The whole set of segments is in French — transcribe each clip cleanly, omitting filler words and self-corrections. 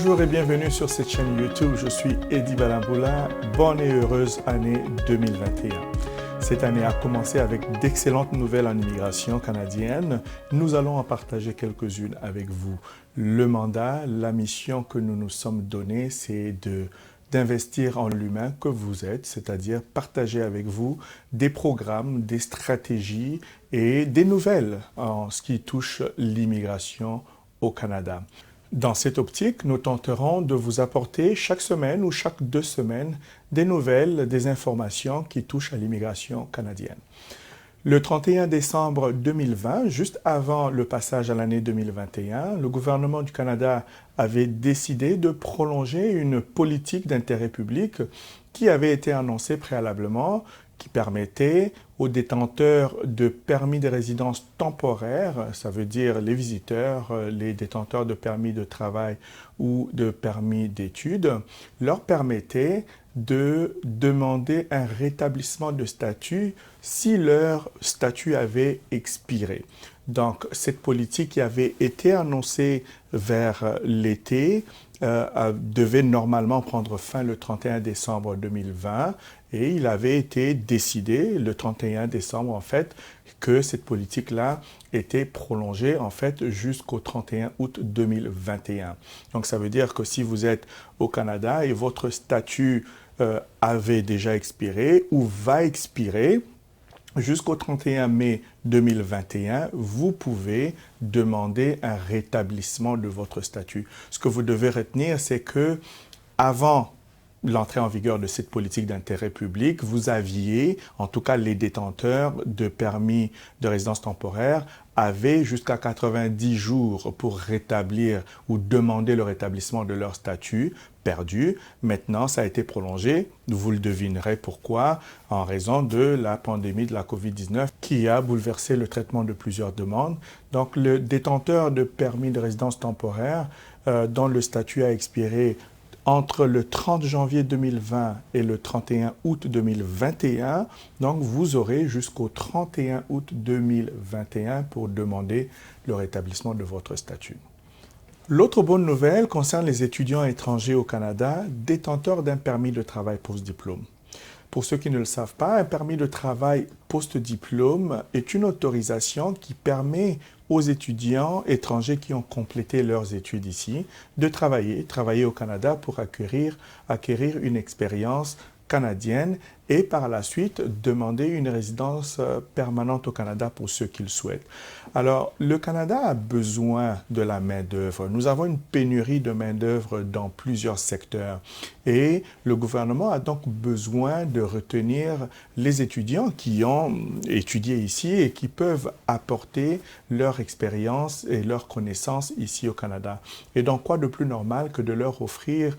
Bonjour et bienvenue sur cette chaîne YouTube. Je suis Eddie Balamboula. Bonne et heureuse année 2021. Cette année a commencé avec d'excellentes nouvelles en immigration canadienne. Nous allons en partager quelques-unes avec vous. Le mandat, la mission que nous nous sommes donnée, c'est d'investir en l'humain que vous êtes, c'est-à-dire partager avec vous des programmes, des stratégies et des nouvelles en ce qui touche l'immigration au Canada. Dans cette optique, nous tenterons de vous apporter chaque semaine ou chaque 2 semaines des nouvelles, des informations qui touchent à l'immigration canadienne. Le 31 décembre 2020, juste avant le passage à l'année 2021, le gouvernement du Canada avait décidé de prolonger une politique d'intérêt public qui avait été annoncée préalablement, qui permettait aux détenteurs de permis de résidence temporaire, ça veut dire les visiteurs, les détenteurs de permis de travail ou de permis d'études, leur permettait de demander un rétablissement de statut si leur statut avait expiré. Donc, cette politique qui avait été annoncée vers l'été devait normalement prendre fin le 31 décembre 2020 et il avait été décidé le 31 décembre en fait que cette politique-là était prolongée en fait jusqu'au 31 août 2021. Donc, ça veut dire que si vous êtes au Canada et votre statut avait déjà expiré ou va expirer, jusqu'au 31 mai 2021, vous pouvez demander un rétablissement de votre statut. Ce que vous devez retenir, c'est que avant l'entrée en vigueur de cette politique d'intérêt public, vous aviez, en tout cas les détenteurs de permis de résidence temporaire, avaient jusqu'à 90 jours pour rétablir ou demander le rétablissement de leur statut perdu. Maintenant, ça a été prolongé. Vous le devinerez pourquoi, en raison de la pandémie de la COVID-19 qui a bouleversé le traitement de plusieurs demandes. Donc, le détenteur de permis de résidence temporaire dont le statut a expiré entre le 30 janvier 2020 et le 31 août 2021, donc vous aurez jusqu'au 31 août 2021 pour demander le rétablissement de votre statut. L'autre bonne nouvelle concerne les étudiants étrangers au Canada détenteurs d'un permis de travail post-diplôme. Pour ceux qui ne le savent pas, un permis de travail post-diplôme est une autorisation qui permet aux étudiants étrangers qui ont complété leurs études ici de travailler au Canada pour acquérir une expérience canadienne et par la suite demander une résidence permanente au Canada pour ceux qui le souhaitent. Alors, le Canada a besoin de la main-d'œuvre. Nous avons une pénurie de main-d'œuvre dans plusieurs secteurs et le gouvernement a donc besoin de retenir les étudiants qui ont étudié ici et qui peuvent apporter leur expérience et leurs connaissances ici au Canada. Et donc, quoi de plus normal que de leur offrir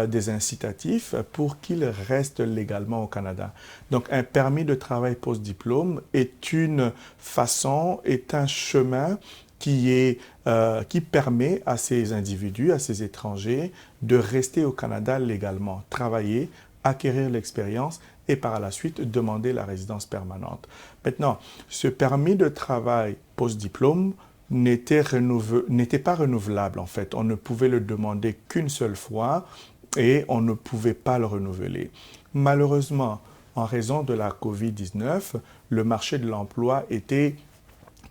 des incitatifs pour qu'ils restent légalement au Canada. Donc, un permis de travail post-diplôme est une façon, est un chemin qui permet à ces individus, à ces étrangers, de rester au Canada légalement, travailler, acquérir l'expérience et par la suite demander la résidence permanente. Maintenant, ce permis de travail post-diplôme n'était pas renouvelable en fait. On ne pouvait le demander qu'une seule fois et on ne pouvait pas le renouveler. Malheureusement, en raison de la COVID-19, le marché de l'emploi était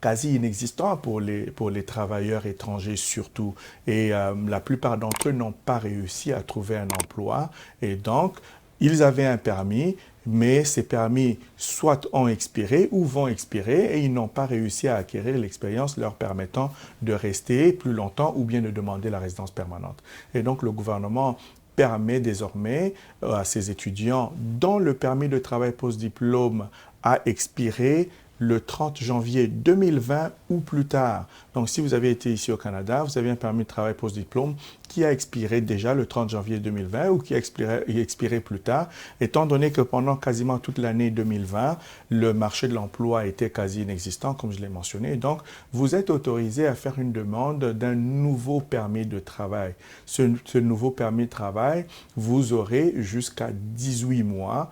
quasi inexistant pour les travailleurs étrangers surtout. Et la plupart d'entre eux n'ont pas réussi à trouver un emploi. Et donc, ils avaient un permis, mais ces permis soit ont expiré ou vont expirer et ils n'ont pas réussi à acquérir l'expérience leur permettant de rester plus longtemps ou bien de demander la résidence permanente. Et donc, le gouvernement permet désormais à ces étudiants dont le permis de travail post-diplôme a expiré le 30 janvier 2020 ou plus tard. Donc, si vous avez été ici au Canada, vous avez un permis de travail post-diplôme qui a expiré déjà le 30 janvier 2020 ou qui a expiré plus tard, étant donné que pendant quasiment toute l'année 2020, le marché de l'emploi était quasi inexistant, comme je l'ai mentionné. Donc, vous êtes autorisé à faire une demande d'un nouveau permis de travail. Ce nouveau permis de travail, vous aurez jusqu'à 18 mois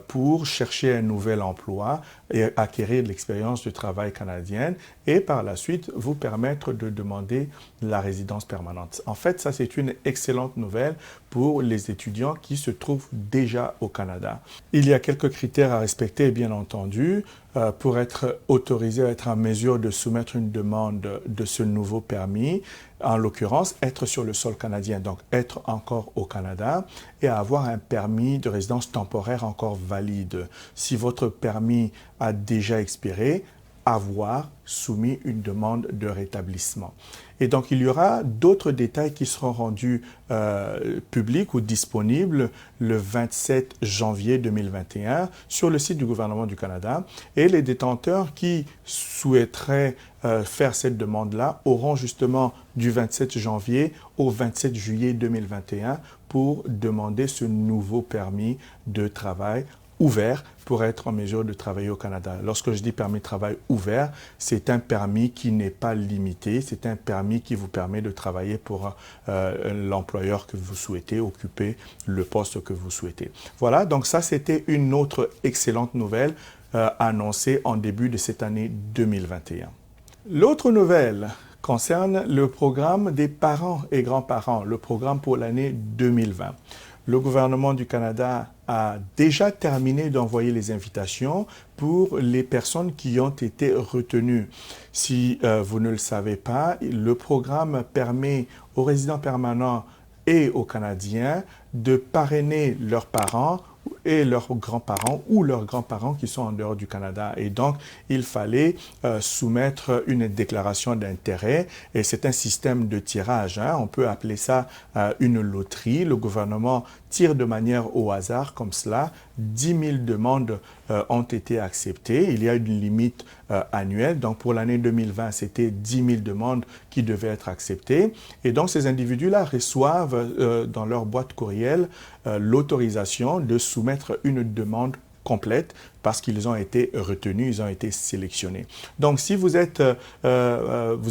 pour chercher un nouvel emploi et acquérir de l'expérience de travail canadienne et par la suite vous permettre de demander la résidence permanente. En fait, ça c'est une excellente nouvelle pour les étudiants qui se trouvent déjà au Canada. Il y a quelques critères à respecter, bien entendu, pour être autorisé à être en mesure de soumettre une demande de ce nouveau permis, en l'occurrence être sur le sol canadien, donc être encore au Canada et avoir un permis de résidence temporaire encore valide. Si votre permis a déjà expiré, avoir soumis une demande de rétablissement. Et donc, il y aura d'autres détails qui seront rendus publics ou disponibles le 27 janvier 2021 sur le site du gouvernement du Canada. Et les détenteurs qui souhaiteraient faire cette demande-là auront justement du 27 janvier au 27 juillet 2021 pour demander ce nouveau permis de travail ouvert pour être en mesure de travailler au Canada. Lorsque je dis permis de travail ouvert, c'est un permis qui n'est pas limité, c'est un permis qui vous permet de travailler pour l'employeur que vous souhaitez, occuper le poste que vous souhaitez. Voilà, donc ça c'était une autre excellente nouvelle annoncée en début de cette année 2021. L'autre nouvelle concerne le programme des parents et grands-parents, le programme pour l'année 2020. Le gouvernement du Canada a déjà terminé d'envoyer les invitations pour les personnes qui ont été retenues. Si vous ne le savez pas, le programme permet aux résidents permanents et aux Canadiens de parrainer leurs parents et leurs grands-parents ou leurs grands-parents qui sont en dehors du Canada. Et donc, il fallait soumettre une déclaration d'intérêt et c'est un système de tirage. On peut appeler ça une loterie. Le gouvernement tire de manière au hasard comme cela. 10 000 demandes ont été acceptées. Il y a une limite annuelle. Donc, pour l'année 2020, c'était 10 000 demandes qui devaient être acceptées. Et donc, ces individus-là reçoivent dans leur boîte courriel l'autorisation de soumettre une demande complète parce qu'ils ont été retenus, ils ont été sélectionnés. Donc, si vous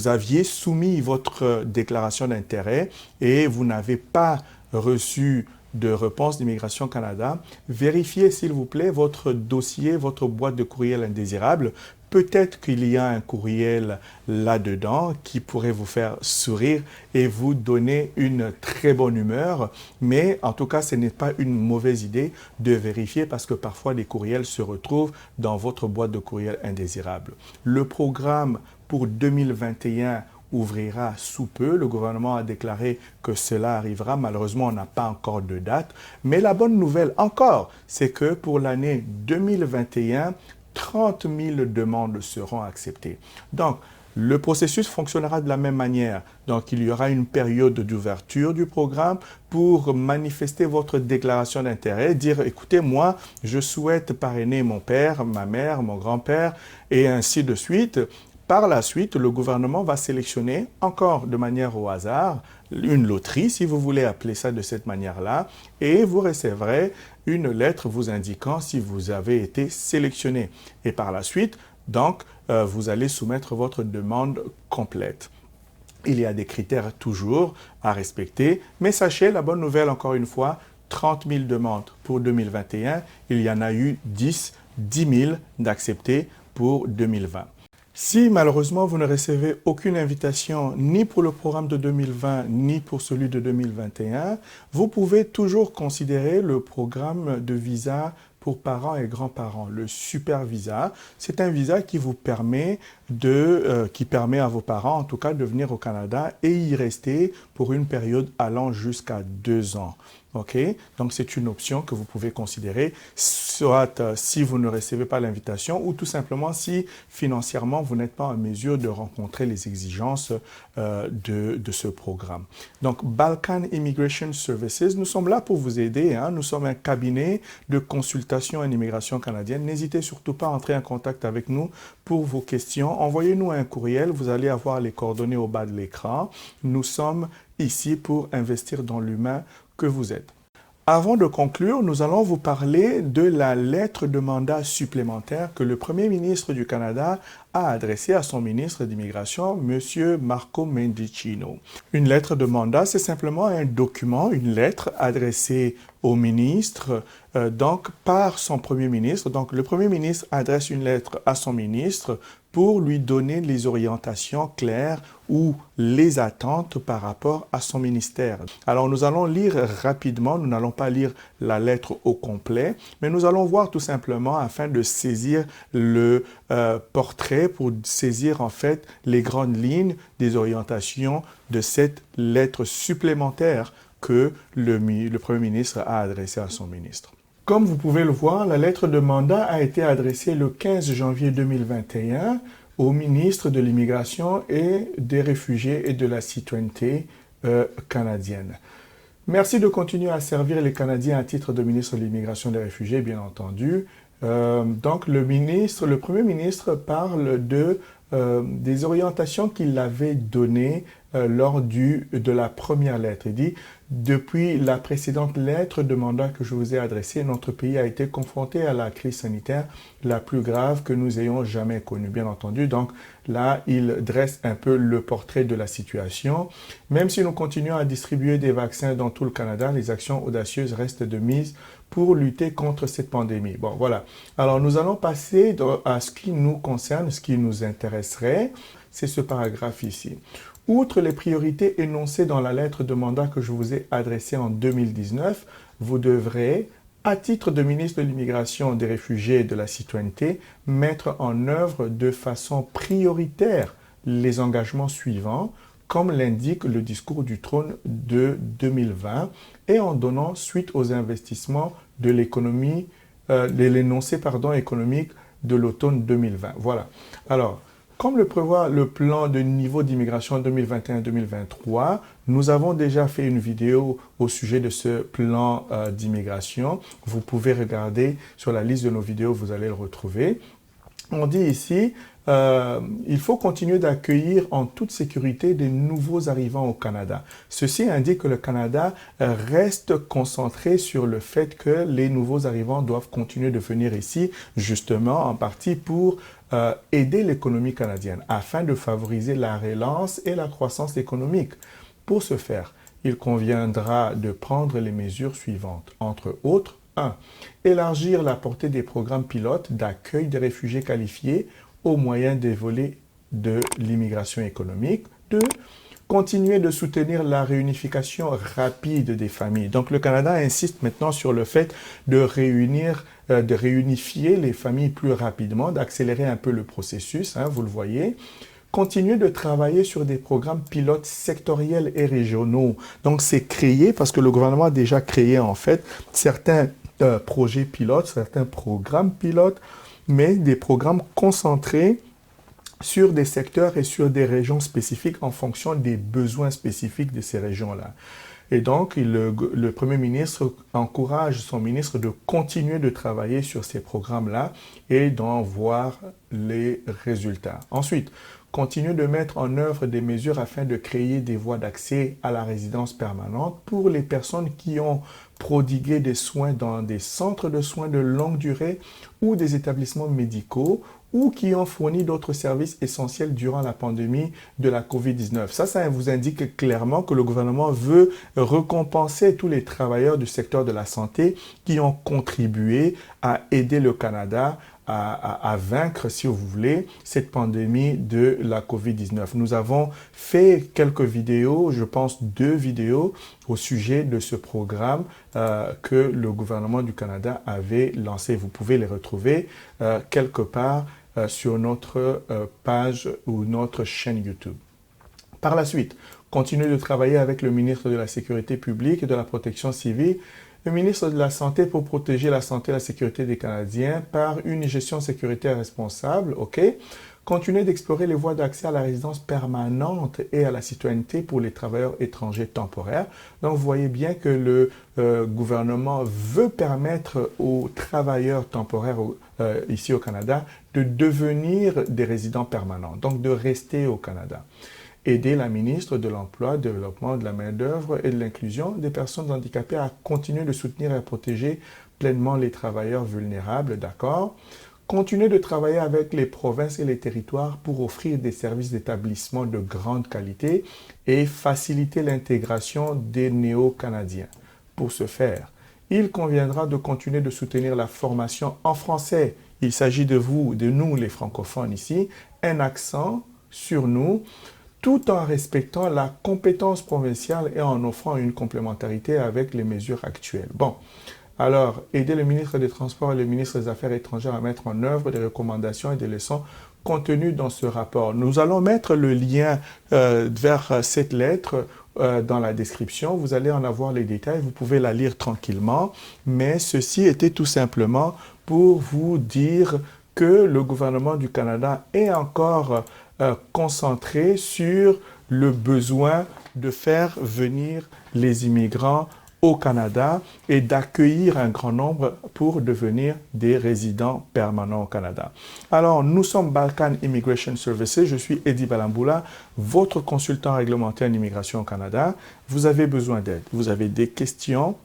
aviez soumis votre déclaration d'intérêt et vous n'avez pas reçu de réponse d'Immigration Canada, vérifiez s'il vous plaît votre dossier, votre boîte de courriel indésirable. Peut-être qu'il y a un courriel là-dedans qui pourrait vous faire sourire et vous donner une très bonne humeur, mais en tout cas, ce n'est pas une mauvaise idée de vérifier parce que parfois, des courriels se retrouvent dans votre boîte de courriel indésirable. Le programme pour 2021 ouvrira sous peu. Le gouvernement a déclaré que cela arrivera. Malheureusement, on n'a pas encore de date. Mais la bonne nouvelle encore, c'est que pour l'année 2021, 30 000 demandes seront acceptées. Donc, le processus fonctionnera de la même manière. Donc, il y aura une période d'ouverture du programme pour manifester votre déclaration d'intérêt, dire, écoutez, moi, je souhaite parrainer mon père, ma mère, mon grand-père, et ainsi de suite. Par la suite, le gouvernement va sélectionner, encore de manière au hasard, une loterie, si vous voulez appeler ça de cette manière-là, et vous recevrez une lettre vous indiquant si vous avez été sélectionné. Et par la suite, donc, vous allez soumettre votre demande complète. Il y a des critères toujours à respecter, mais sachez, la bonne nouvelle, encore une fois, 30 000 demandes pour 2021, il y en a eu 10 000 d'acceptés pour 2020. Si malheureusement vous ne recevez aucune invitation ni pour le programme de 2020 ni pour celui de 2021, vous pouvez toujours considérer le programme de visa pour parents et grands-parents, le Super Visa. C'est un visa qui vous permet qui permet à vos parents, en tout cas, de venir au Canada et y rester pour une période allant jusqu'à 2 ans. OK? Donc, c'est une option que vous pouvez considérer, soit si vous ne recevez pas l'invitation ou tout simplement si financièrement, vous n'êtes pas en mesure de rencontrer les exigences de ce programme. Donc, Balkan Immigration Services, nous sommes là pour vous aider. Nous sommes un cabinet de consultation en immigration canadienne. N'hésitez surtout pas à entrer en contact avec nous pour vos questions. Envoyez-nous un courriel. Vous allez avoir les coordonnées au bas de l'écran. Nous sommes ici pour investir dans l'humain que vous êtes. Avant de conclure, nous allons vous parler de la lettre de mandat supplémentaire que le Premier ministre du Canada a adressée à son ministre d'immigration, M. Marco Mendicino. Une lettre de mandat, c'est simplement un document, une lettre adressée au ministre, donc par son Premier ministre. Donc le Premier ministre adresse une lettre à son ministre pour lui donner les orientations claires ou les attentes par rapport à son ministère. Alors nous allons lire rapidement, nous n'allons pas lire la lettre au complet, mais nous allons voir tout simplement afin de saisir le portrait, pour saisir en fait les grandes lignes des orientations de cette lettre supplémentaire que le Premier ministre a adressée à son ministre. Comme vous pouvez le voir, la lettre de mandat a été adressée le 15 janvier 2021 au ministre de l'Immigration et des Réfugiés et de la Citoyenneté canadienne. Merci de continuer à servir les Canadiens à titre de ministre de l'Immigration et des Réfugiés, bien entendu. Donc le Premier ministre parle des orientations qu'il avait données lors de la première lettre. Il dit « Depuis la précédente lettre de mandat que je vous ai adressée, notre pays a été confronté à la crise sanitaire la plus grave que nous ayons jamais connue. » Bien entendu, donc là, il dresse un peu le portrait de la situation. Même si nous continuons à distribuer des vaccins dans tout le Canada, les actions audacieuses restent de mise pour lutter contre cette pandémie. Bon, voilà. Alors, nous allons passer à ce qui nous concerne, ce qui nous intéresserait. C'est ce paragraphe ici. Outre les priorités énoncées dans la lettre de mandat que je vous ai adressée en 2019, vous devrez, à titre de ministre de l'Immigration, des Réfugiés et de la Citoyenneté, mettre en œuvre de façon prioritaire les engagements suivants, comme l'indique le discours du trône de 2020, et en donnant suite aux investissements de l'économie, l'énoncé économique de l'automne 2020. Voilà. Alors, comme le prévoit le plan de niveau d'immigration 2021-2023, nous avons déjà fait une vidéo au sujet de ce plan d'immigration. Vous pouvez regarder sur la liste de nos vidéos, vous allez le retrouver. On dit ici, il faut continuer d'accueillir en toute sécurité des nouveaux arrivants au Canada. Ceci indique que le Canada reste concentré sur le fait que les nouveaux arrivants doivent continuer de venir ici, justement en partie pour aider l'économie canadienne, afin de favoriser la relance et la croissance économique. Pour ce faire, il conviendra de prendre les mesures suivantes, entre autres, 1. Élargir la portée des programmes pilotes d'accueil des réfugiés qualifiés au moyen des volets de l'immigration économique. 2. Continuer de soutenir la réunification rapide des familles. Donc, le Canada insiste maintenant sur le fait de réunifier les familles plus rapidement, d'accélérer un peu le processus, vous le voyez. Continuer de travailler sur des programmes pilotes sectoriels et régionaux. Donc, c'est créé parce que le gouvernement a déjà créé, en fait, certains projets pilotes, certains programmes pilotes, mais des programmes concentrés sur des secteurs et sur des régions spécifiques en fonction des besoins spécifiques de ces régions-là. Et donc, le Premier ministre encourage son ministre de continuer de travailler sur ces programmes-là et d'en voir les résultats. Ensuite, continuer de mettre en œuvre des mesures afin de créer des voies d'accès à la résidence permanente pour les personnes qui ont prodigué des soins dans des centres de soins de longue durée ou des établissements médicaux ou qui ont fourni d'autres services essentiels durant la pandémie de la COVID-19. Ça vous indique clairement que le gouvernement veut récompenser tous les travailleurs du secteur de la santé qui ont contribué à aider le Canada à vaincre, si vous voulez, cette pandémie de la COVID-19. Nous avons fait quelques vidéos, je pense 2 vidéos, au sujet de ce programme que le gouvernement du Canada avait lancé. Vous pouvez les retrouver quelque part sur notre page ou notre chaîne YouTube. Par la suite, continuer de travailler avec le ministre de la Sécurité publique et de la Protection civile, le ministre de la Santé pour protéger la santé et la sécurité des Canadiens par une gestion sécuritaire responsable, OK? Continuer d'explorer les voies d'accès à la résidence permanente et à la citoyenneté pour les travailleurs étrangers temporaires. Donc, vous voyez bien que le gouvernement veut permettre aux travailleurs temporaires ici au Canada de devenir des résidents permanents, donc de rester au Canada. aider la ministre de l'Emploi, du Développement de la main-d'œuvre et de l'inclusion des personnes handicapées à continuer de soutenir et à protéger pleinement les travailleurs vulnérables, d'accord? Continuer de travailler avec les provinces et les territoires pour offrir des services d'établissement de grande qualité et faciliter l'intégration des néo-canadiens. Pour ce faire, il conviendra de continuer de soutenir la formation en français. Il s'agit de vous, de nous les francophones ici, un accent sur nous, tout en respectant la compétence provinciale et en offrant une complémentarité avec les mesures actuelles. Bon. Alors, aider le ministre des Transports et le ministre des Affaires étrangères à mettre en œuvre des recommandations et des leçons contenues dans ce rapport. Nous allons mettre le lien vers cette lettre dans la description. Vous allez en avoir les détails, vous pouvez la lire tranquillement. Mais ceci était tout simplement pour vous dire que le gouvernement du Canada est encore concentré sur le besoin de faire venir les immigrants au Canada et d'accueillir un grand nombre pour devenir des résidents permanents au Canada. Alors, nous sommes Balkan Immigration Services. Je suis Eddie Balamboula, votre consultant réglementaire en immigration au Canada. Vous avez besoin d'aide, vous avez des questions.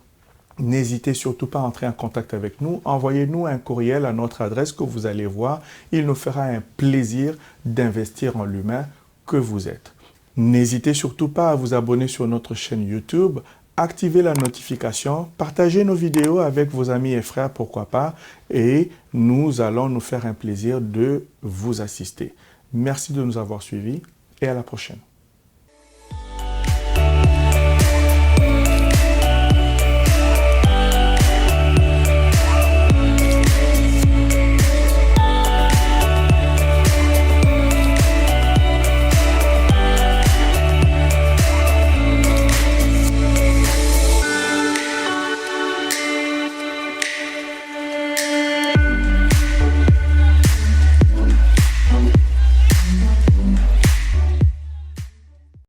N'hésitez surtout pas à entrer en contact avec nous. Envoyez-nous un courriel à notre adresse que vous allez voir. Il nous fera un plaisir d'investir en l'humain que vous êtes. N'hésitez surtout pas à vous abonner sur notre chaîne YouTube. Activez la notification, partagez nos vidéos avec vos amis et frères, pourquoi pas, et nous allons nous faire un plaisir de vous assister. Merci de nous avoir suivis et à la prochaine.